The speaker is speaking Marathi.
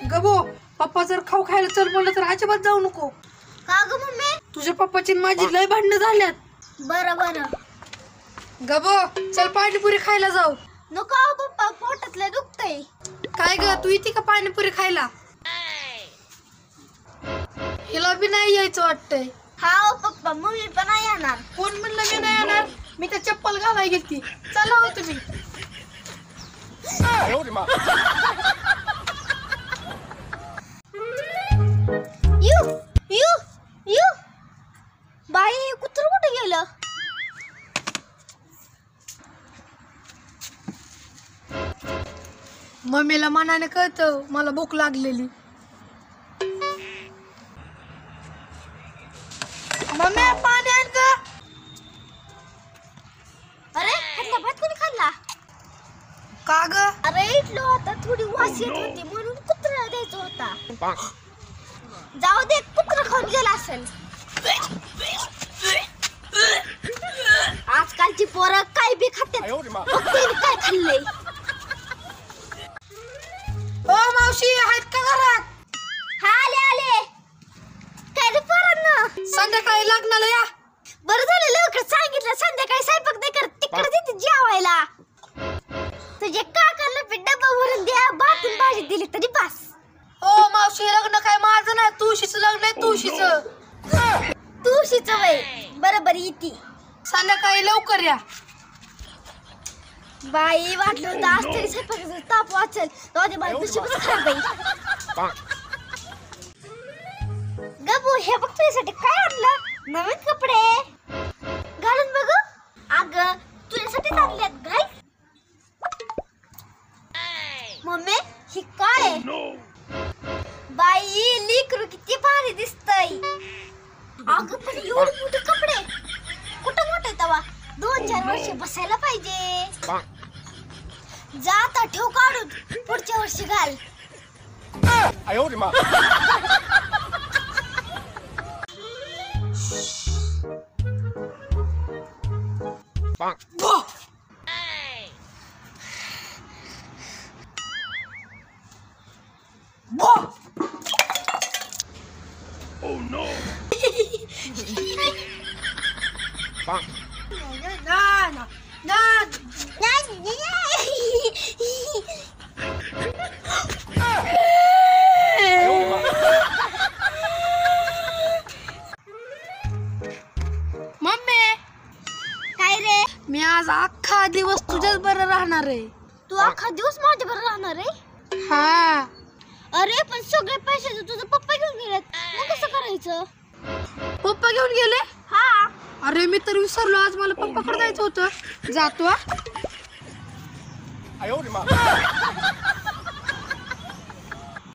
गबो, पप्पा जर खाऊ खायला चल म्हणलं तर अजिबात जाऊ नको. का ग मम्मी? तुझ्या पप्पाची आणि माझी लय भांडणं झाल्यात. बरं बरं. गबो, चल पाणीपुरी खायला जाऊ. नको अहो पप्पा, पोटात लय दुखतंय. काय ग, तू येते का पाणीपुरी खायला? हिला बी नाही यायचं वाटतंय. हा हो पप्पा, मम्मी पण नाही येणार. कोण म्हणलं मी नाही येणार? मी तर चप्पल घालाय गेलती. चला हो तुम्ही. यू यू यू बाई, कुत्र कुठे गेलं? मम्मीला मनाने कळतं मला भूक लागलेली. मम्मी पाणी आण ग. अरे ह्यातला भात कोणी खाल्ला? का ग? अरे इथलं होता, थोडी वास येत होती म्हणून कुत्र्याला द्यायचा होता. जाऊ दे, कुत्र खाऊन गेला असेल. आजकालची पोरं काय बी खातात. काय खाल्लंय? ओ मावशी, आहेत का घरात? हा आले आले. काय रे पोरांनो, संध्याकाळी लग्नाला या. बरं झालं लवकर सांगितलं. संध्याकाळी स्वयंपाक नाही करत, तिकडे येते जेवायला. तुझे काकाला बी डब्बा भरून द्या, भातून भाजी दिली तरी बस. ओ मावशी, लग्न काय माझं नाही, तुळशीचं लग्न आहे. तुळशीचं. तुळशीचं वय बरोबर येते. संध्याकाळी लवकर या. बाई, वाटलं होतं आज तरी स्वयंपाकाचा ताप वाचल. जाऊ दे बाई, नशीबच खराब आहे. गबू, हे बघ तुझ्यासाठी काय आणलं. नवीन कपडे घालून बघू. अगं तुझ्यासाठी आणल्यात, घाल. मम्मी, ही काय आहे? बाई, लेकरू किती भारी दिसतय. अगं पण एवढे मोठे कपडे कुठं मोठे तवा? 2-4 वर्ष बसायला पाहिजे. जा आता, ठेव काढून, पुढच्या वर्षी घाल. Oh no! मम्मी, काय रे? मी आज अख्खा दिवस तुझ्याच बरं राहणार आहे. तू अख्खा दिवस माझ्या बरोबर राहणार आहे? हा. अरे पण सगळे पैसे तुझा पप्पा घेऊन गेलेत, मग कसं करायचं? पप्पा घेऊन गेले? हा. अरे मी तर विसरलो, आज मला पप्पाकडे जायचं होतं. जातो.